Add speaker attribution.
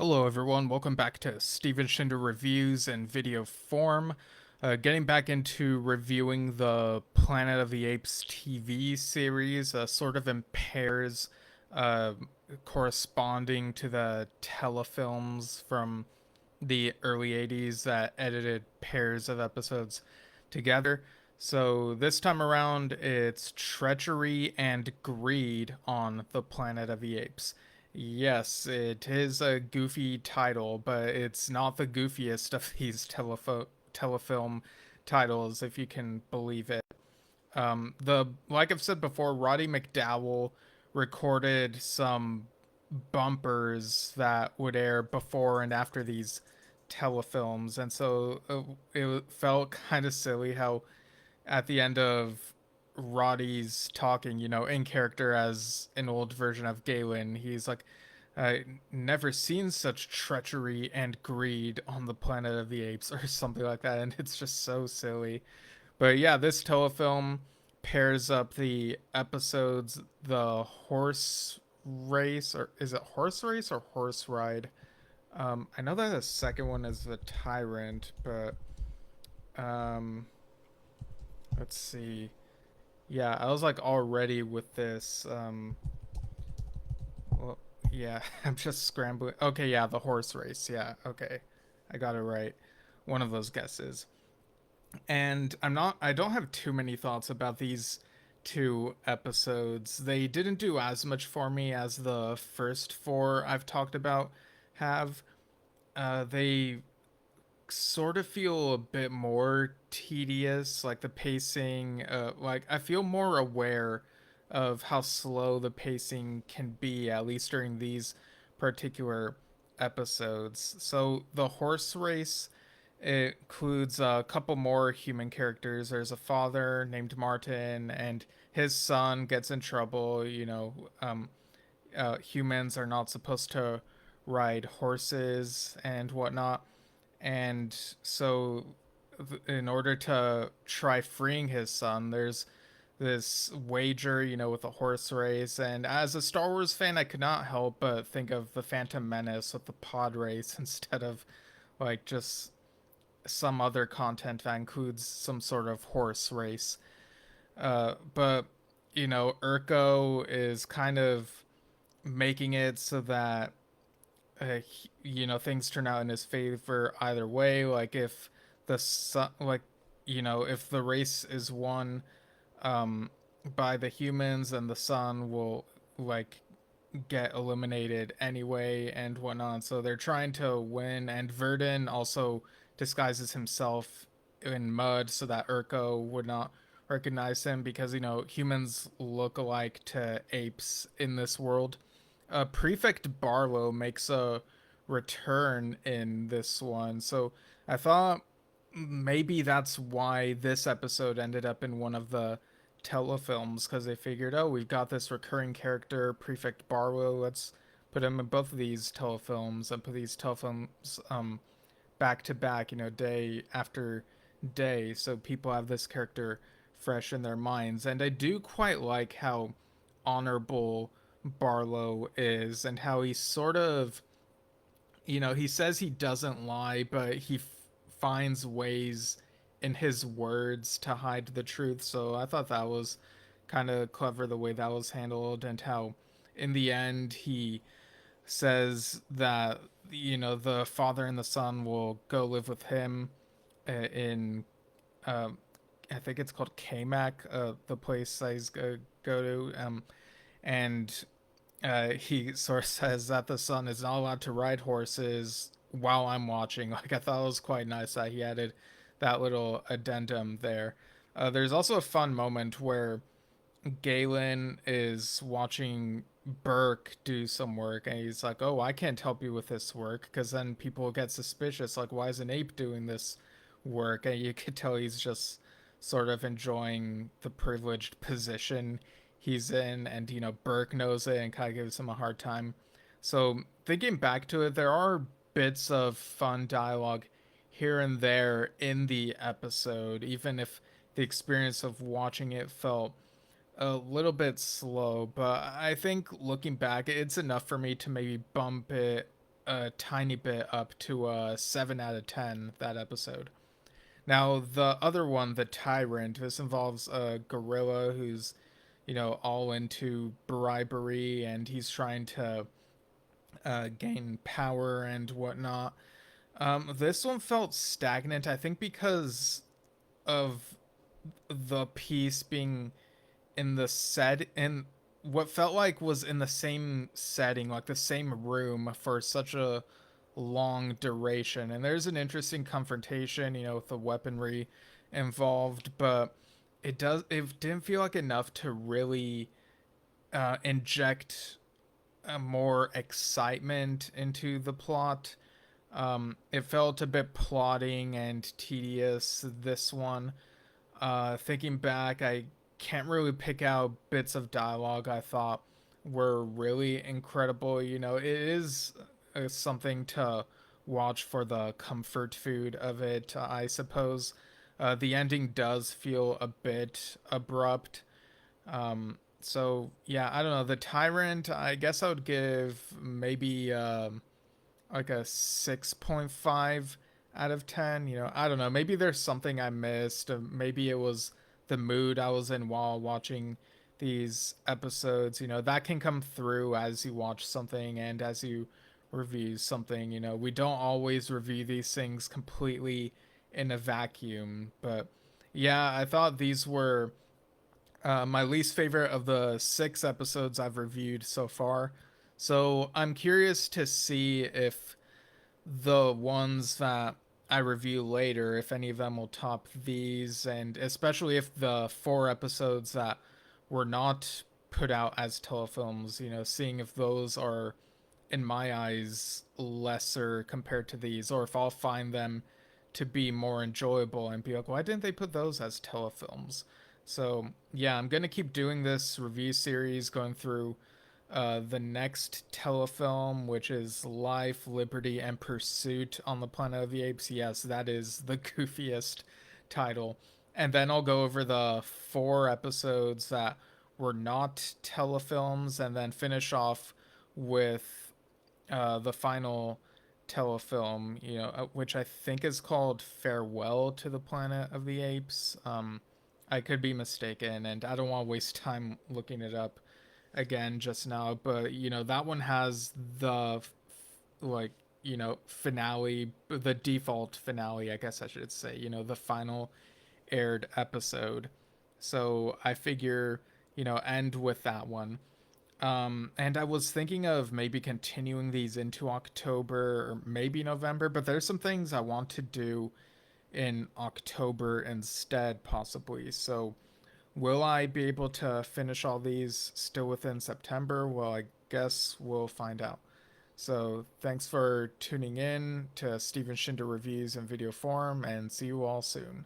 Speaker 1: Hello everyone, welcome back to Steven Shinder Reviews in video form. Getting back into reviewing the Planet of the Apes TV series, sort of in pairs, uh, corresponding to the telefilms from the early 80s that edited pairs of episodes together. So this time around, it's Treachery and Greed on the Planet of the Apes. Yes, it is a goofy title, but it's not the goofiest of these telefilm titles, if you can believe it. The like I've said before, Roddy McDowell recorded some bumpers that would air before and after these telefilms, and so it felt kind of silly how at the end of Roddy's talking, in character as an old version of Galen, he's like, I never seen such treachery and greed on the Planet of the Apes or something like that, and it's just so silly. But yeah, this telefilm pairs up the episodes, the horse race, or is it horse race or horse ride? I know that the second one is the Tyrant, but um, let's see. Yeah, I was like already with this. Well, yeah, I'm just scrambling. Okay, yeah, the horse race. Yeah, okay, I got it right. One of those guesses. And I don't have too many thoughts about these two episodes. They didn't do as much for me as the first four I've talked about have. They sort of feel a bit more tedious, like the pacing, like I feel more aware of how slow the pacing can be, at least during these particular episodes. So the horse race, it includes a couple more human characters. There's a father named Martin, and his son gets in trouble. Humans are not supposed to ride horses and whatnot. And so, in order to try freeing his son, there's this wager, with a horse race. And as a Star Wars fan, I could not help but think of the Phantom Menace with the pod race instead of like just some other content that includes some sort of horse race. But Urko is kind of making it so that things turn out in his favor either way. Like if the sun, like if the race is won um, by the humans, and the sun will like get eliminated anyway and whatnot. So they're trying to win, and Verdun also disguises himself in mud so that Urko would not recognize him because humans look alike to apes in this world. Prefect Barlow makes a return in this one, so I thought maybe that's why this episode ended up in one of the telefilms, because they figured, oh, we've got this recurring character, Prefect Barlow. Let's put him in both of these telefilms and put these telefilms back to back, day after day, so people have this character fresh in their minds. And I do quite like how honorable Barlow is, and how he sort of, he says he doesn't lie, but he finds ways in his words to hide the truth. So I thought that was kind of clever the way that was handled, and how in the end he says that the father and the son will go live with him in um, I think it's called Kamak, the place I go to, and he sort of says that the son is not allowed to ride horses while I'm watching. Like, I thought it was quite nice that he added that little addendum there. There's also a fun moment where Galen is watching Burke do some work, and he's like, "Oh, I can't help you with this work," because then people get suspicious. Like, why is an ape doing this work? And you could tell he's just sort of enjoying the privileged position he's in, and Burke knows it and kind of gives him a hard time. So thinking back to it, there are bits of fun dialogue here and there in the episode, even if the experience of watching it felt a little bit slow. But I think looking back, it's enough for me to maybe bump it a tiny bit up to a 7 out of 10 that episode. Now, the other one, the Tyrant, this involves a gorilla who's, all into bribery and he's trying to gain power and whatnot. This one felt stagnant, I think, because of the piece being in the set in what felt like was in the same setting, like the same room for such a long duration. And there's an interesting confrontation, with the weaponry involved, but it didn't feel like enough to really inject more excitement into the plot. It felt a bit plotting and tedious, this one. Thinking back, I can't really pick out bits of dialogue I thought were really incredible. It is something to watch for the comfort food of it, I suppose. The ending does feel a bit abrupt. So, yeah, I don't know. The Tyrant, I guess I would give maybe like a 6.5 out of 10. I don't know, maybe there's something I missed. Maybe it was the mood I was in while watching these episodes. That can come through as you watch something and as you review something. We don't always review these things completely in a vacuum. But yeah, I thought these were my least favorite of the 6 episodes I've reviewed so far. So I'm curious to see if the ones that I review later, if any of them will top these, and especially if the 4 episodes that were not put out as telefilms, seeing if those are, in my eyes, lesser compared to these, or if I'll find them to be more enjoyable and be like, why didn't they put those as telefilms? So, yeah, I'm going to keep doing this review series, going through the next telefilm, which is Life, Liberty, and Pursuit on the Planet of the Apes. Yes, that is the goofiest title. And then I'll go over the 4 episodes that were not telefilms and then finish off with the final telefilm, which I think is called Farewell to the Planet of the Apes. I could be mistaken, and I don't want to waste time looking it up again just now, but that one has the like finale, the default finale, I guess I should say, the final aired episode. So I figure end with that one. And I was thinking of maybe continuing these into October or maybe November, but there's some things I want to do in October instead, possibly. So will I be able to finish all these still within September? Well, I guess we'll find out. So, thanks for tuning in to Steven Shinder Reviews in video form, and see you all soon.